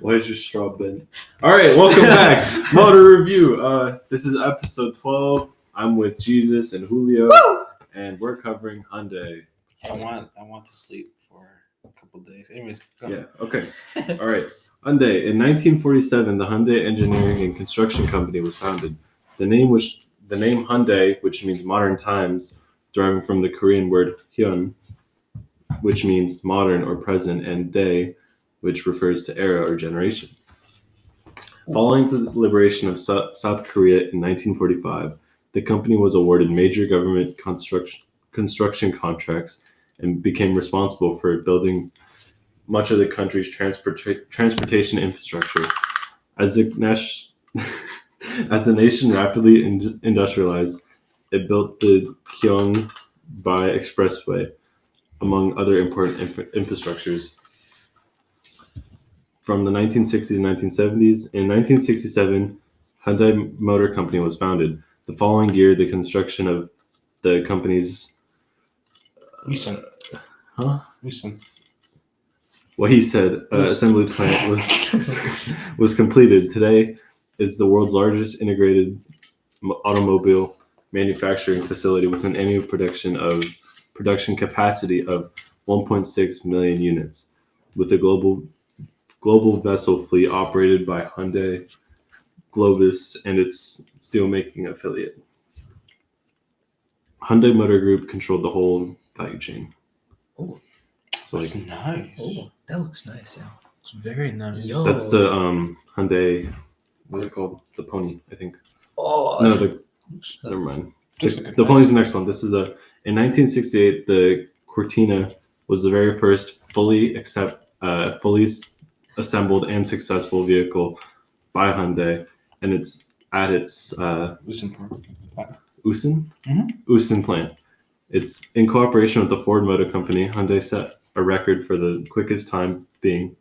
Why is your straw bent? All right, welcome back. Motor Review. This is episode 12. I'm with Jesus and Julio, and we're covering Hyundai. I want to sleep for a couple of days. Anyways, go. Yeah, okay. All right. Hyundai. In 1947, the Hyundai Engineering and Construction Company was founded. The name Hyundai, which means modern times, deriving from the Korean word Hyun, which means modern or present, and Dae, which refers to era or generation. Following the liberation of South Korea in 1945, the company was awarded major government construction contracts and became responsible for building much of the country's transportation infrastructure. As the nation rapidly industrialized, it built the Gyeonggi Expressway, among other important infrastructures. From the 1960s and 1970s, in 1967, Hyundai Motor Company was founded. The following year, the construction of the company's Listen. what he said assembly plant was completed. Today is the world's largest integrated automobile manufacturing facility with an annual production capacity of 1.6 million units, with a global vessel fleet operated by Hyundai Globus and its steelmaking affiliate. Hyundai Motor Group controlled the whole value chain. Oh, so that's nice. Oh, that looks nice. Yeah, It's very nice. Yo. That's the Hyundai. What's it called? The Pony, I think. Oh, No, never mind. The Pony's the next one. This is in 1968. The Cortina was the very first fully assembled and successful vehicle by Hyundai, and it's at its Usan plant. It's in cooperation with the Ford Motor Company. Hyundai set a record for the quickest time being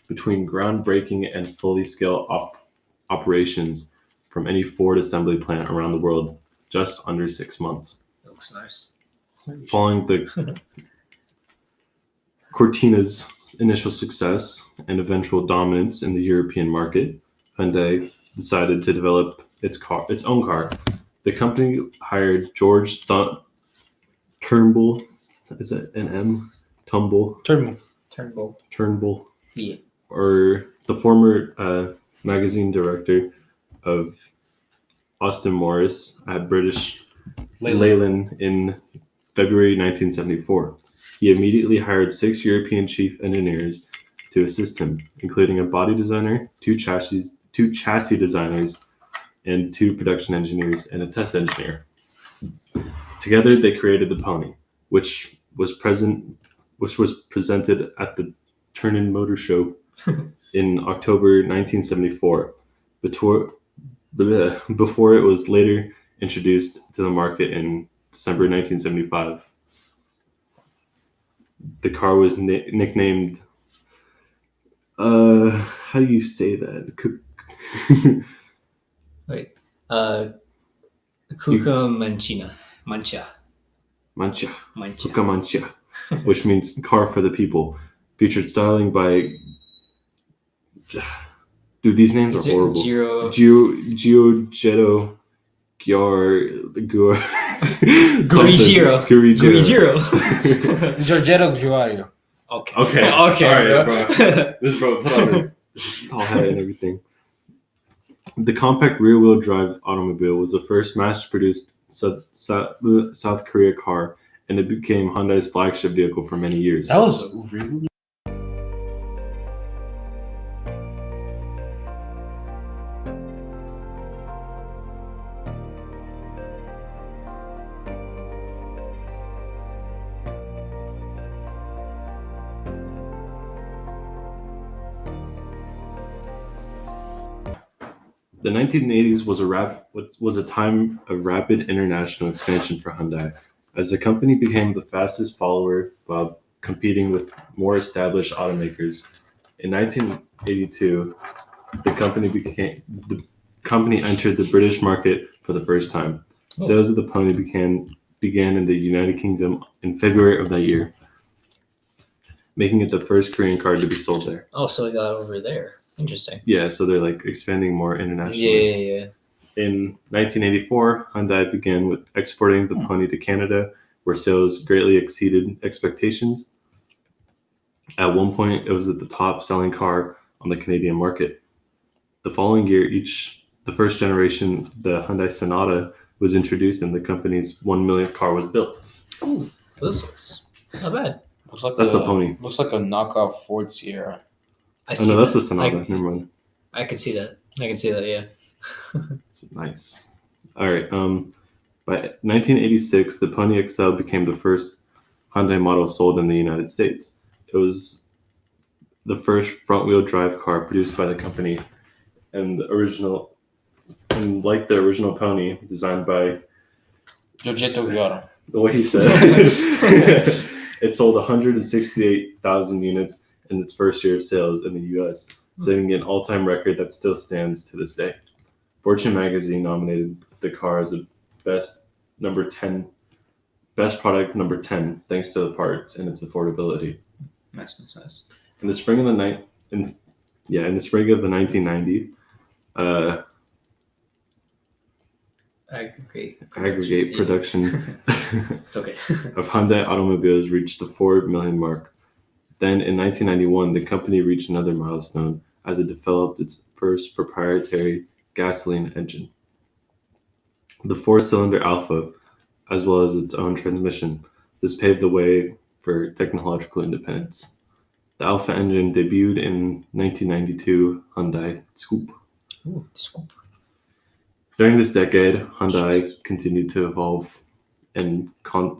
between groundbreaking and fully scale operations from any Ford assembly plant around the world, just under 6 months. That looks nice. Following the Cortina's initial success and eventual dominance in the European market, Hyundai decided to develop its own car. The company hired George Turnbull. Is that an M? Turnbull. Yeah. Or the former magazine director of Austin Morris at British Leyland in February 1974. He immediately hired 6 European chief engineers to assist him, including a body designer, 2 chassis designers, and 2 production engineers and a test engineer. Together, they created the Pony, which was presented at the Turin Motor Show in October 1974. Before it was later introduced to the market in December 1975. The car was nicknamed. How do you say that? Wait. Kuka Mancha, which means car for the people. Featured styling by. Dude, these names are horrible. Giorgetto Gurijiro. Giorgetto Giuario. Okay. All right, bro. This bro put on his tall hat and everything. The compact rear-wheel drive automobile was the first mass-produced South Korea car, and it became Hyundai's flagship vehicle for many years. That was really. The 1980s was a time of rapid international expansion for Hyundai, as the company became the fastest follower while competing with more established automakers. In 1982, the company entered the British market for the first time. Sales of the Pony began in the United Kingdom in February of that year, making it the first Korean car to be sold there. Oh, so we got over there. Interesting. Yeah, so they're like expanding more internationally. Yeah. In 1984, Hyundai began with exporting the Pony to Canada, where sales greatly exceeded expectations. At one point, it was the top selling car on the Canadian market. The following year, the first generation, the Hyundai Sonata, was introduced, and the company's 1 millionth car was built. Ooh, this looks not bad. That's the Pony. Looks like a knockoff Ford Sierra. I Oh no, that's that. the Sonata. Never mind. I can see that. Yeah. It's nice. All right. By 1986, the Pony XL became the first Hyundai model sold in the United States. It was the first front-wheel drive car produced by the company, and like the original Pony, designed by Giorgetto Giotto. the way he said, it sold 168,000 units in its first year of sales in the U.S., setting an all-time record that still stands to this day. Fortune magazine nominated the car as the best product number 10, thanks to the parts and its affordability. Nice. In the spring of the 1990, aggregate production It's okay. of Hyundai automobiles reached the 4 million mark. Then in 1991, the company reached another milestone as it developed its first proprietary gasoline engine, the 4-cylinder Alpha, as well as its own transmission. This paved the way for technological independence. The Alpha engine debuted in 1992 Hyundai Scoop. Ooh, Scoop. During this decade, Hyundai continued to evolve and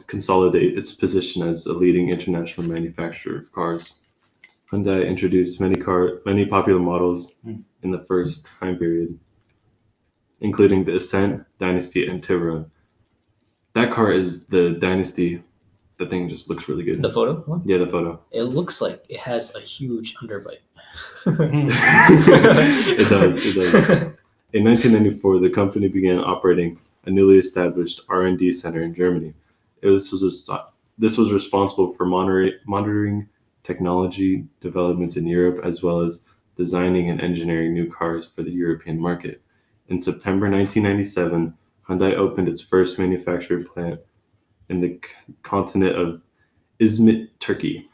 consolidate its position as a leading international manufacturer of cars. Hyundai introduced many popular models in the first time period, including the Ascent, Dynasty, and Tiburon. That car is the Dynasty. The thing just looks really good. The photo one? Yeah, the photo. It looks like it has a huge underbite. It does. In 1994, the company began operating a newly established R&D center in Germany. This was responsible for monitoring technology developments in Europe, as well as designing and engineering new cars for the European market. In September 1997, Hyundai opened its first manufacturing plant in the continent of Izmit, Turkey.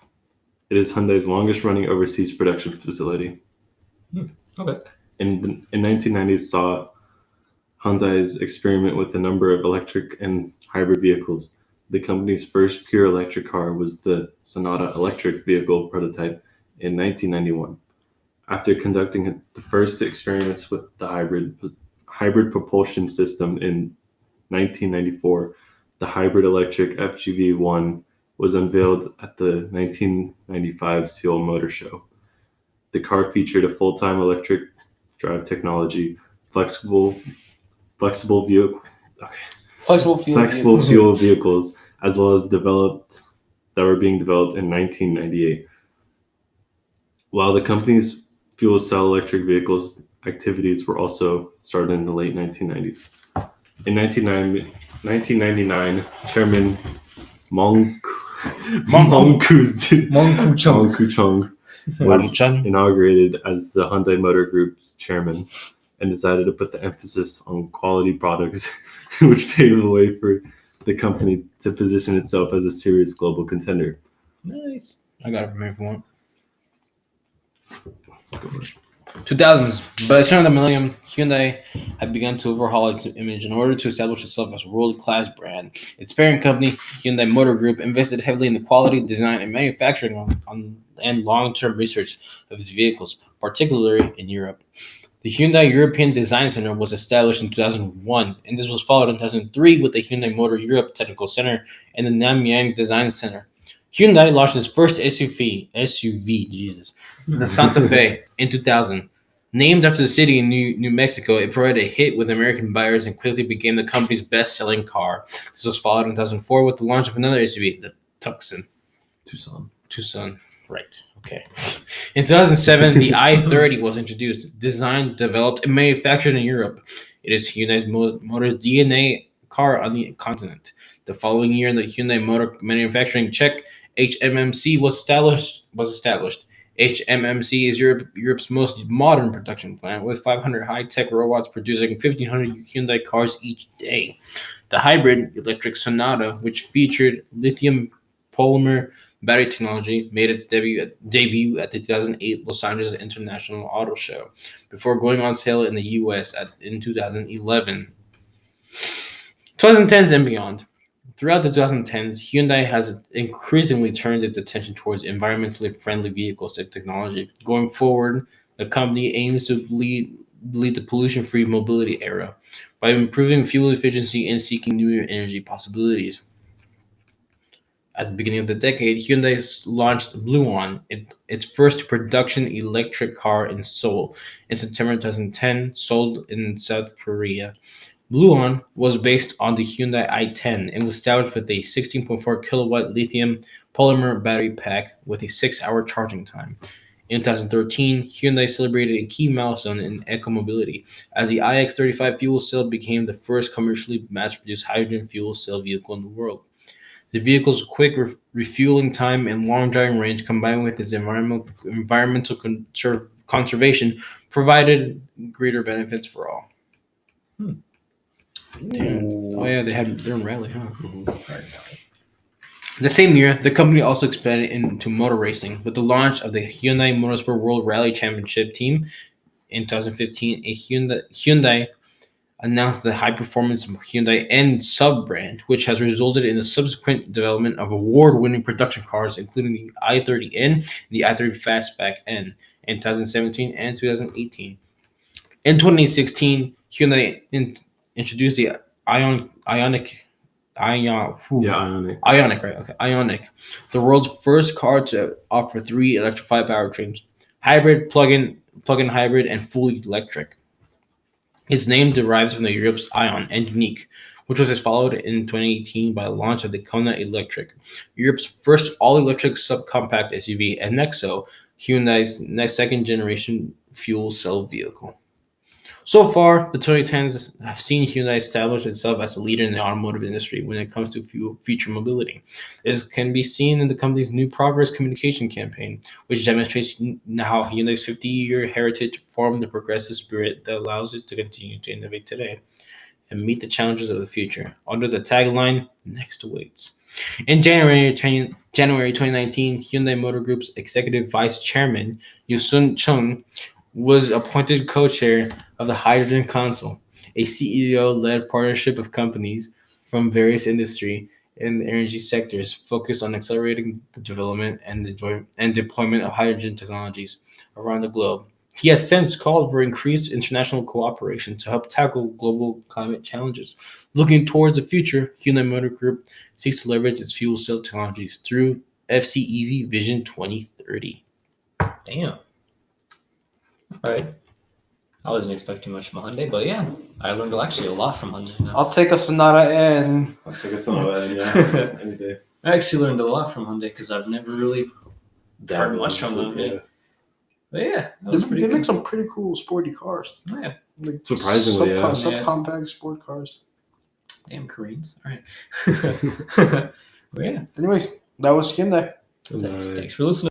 It is Hyundai's longest-running overseas production facility. Okay. In 1990s saw Hyundai's experiment with a number of electric and hybrid vehicles. The company's first pure electric car was the Sonata electric vehicle prototype in 1991. After conducting the first experiments with the hybrid propulsion system in 1994, the hybrid electric FGV-1 was unveiled at the 1995 Seoul Motor Show. The car featured a full-time electric drive technology, flexible fuel vehicles, as well as that were being developed in 1998. While the company's fuel cell electric vehicles activities were also started in the late 1990s. In 1999, Chairman Mongku Chung was inaugurated as the Hyundai Motor Group's chairman and decided to put the emphasis on quality products, which paved the way for the company to position itself as a serious global contender. Nice. I got it from here if you want. 2000s. By the turn of the millennium, Hyundai had begun to overhaul its image in order to establish itself as a world-class brand. Its parent company, Hyundai Motor Group, invested heavily in the quality, design, and manufacturing and long-term research of its vehicles, particularly in Europe. The Hyundai European Design Center was established in 2001, and this was followed in 2003 with the Hyundai Motor Europe Technical Center and the Nanyang Design Center. Hyundai launched its first SUV, the Santa Fe, in 2000. Named after the city in New Mexico, it provided a hit with American buyers and quickly became the company's best-selling car. This was followed in 2004 with the launch of another SUV, the Tucson. Tucson, right. Okay. In 2007, the i30 was introduced, designed, developed, and manufactured in Europe. It is Hyundai Motor's DNA car on the continent. The following year, the Hyundai Motor Manufacturing Czech HMMC was established. HMMC is Europe's most modern production plant, with 500 high-tech robots producing 1,500 Hyundai cars each day. The hybrid electric Sonata, which featured lithium polymer battery technology, made its debut at the 2008 Los Angeles International Auto Show, before going on sale in the U.S. in 2011. 2010s and beyond. Throughout the 2010s, Hyundai has increasingly turned its attention towards environmentally friendly vehicles and technology. Going forward, the company aims to lead the pollution-free mobility era by improving fuel efficiency and seeking new energy possibilities. At the beginning of the decade, Hyundai launched Bluon, its first production electric car in Seoul, in September 2010, sold in South Korea. Bluon was based on the Hyundai i10 and was established with a 16.4 kilowatt lithium polymer battery pack with a 6-hour charging time. In 2013, Hyundai celebrated a key milestone in ecomobility as the iX35 fuel cell became the first commercially mass-produced hydrogen fuel cell vehicle in the world. The vehicle's quick refueling time and long driving range, combined with its environmental conservation, provided greater benefits for all. Damn. Oh yeah, they're in rally, huh? The same year, the company also expanded into motor racing with the launch of the Hyundai Motorsport World Rally Championship team. In 2015, Hyundai announced the high-performance Hyundai N sub-brand, which has resulted in the subsequent development of award-winning production cars, including the i30N and the i30 Fastback N in 2017 and 2018. In 2016, Hyundai introduced the Ioniq, the world's first car to offer 3 electrified powertrains: hybrid, plug-in hybrid, and fully electric. Its name derives from the Europe's Ion and Unique, which was followed in 2018 by the launch of the Kona Electric, Europe's first all-electric subcompact SUV, and Nexo, Hyundai's second-generation fuel cell vehicle. So far, the 2010s have seen Hyundai establish itself as a leader in the automotive industry when it comes to future mobility. This can be seen in the company's New Progress communication campaign, which demonstrates how Hyundai's 50-year heritage formed the progressive spirit that allows it to continue to innovate today and meet the challenges of the future, under the tagline, Next Awaits. In January 2019, Hyundai Motor Group's executive vice chairman, Yoo-sun Chung, was appointed co-chair of the Hydrogen Council, a CEO-led partnership of companies from various industry and energy sectors focused on accelerating the development and deployment of hydrogen technologies around the globe. He has since called for increased international cooperation to help tackle global climate challenges. Looking towards the future, Hyundai Motor Group seeks to leverage its fuel cell technologies through FCEV Vision 2030. Damn. All right. I wasn't expecting much from Hyundai, but yeah, I learned actually a lot from Hyundai. I'll take a Sonata N. I'll take a Sonata N, yeah, any day. I actually learned a lot from Hyundai because I've never really heard much from them. Yeah. But yeah, that was pretty they good. make some pretty cool sporty cars. Yeah. Like Surprisingly, yeah. subcompact sport cars. Damn Koreans. All right. Well, yeah. Anyways, that was Hyundai. Thanks for listening.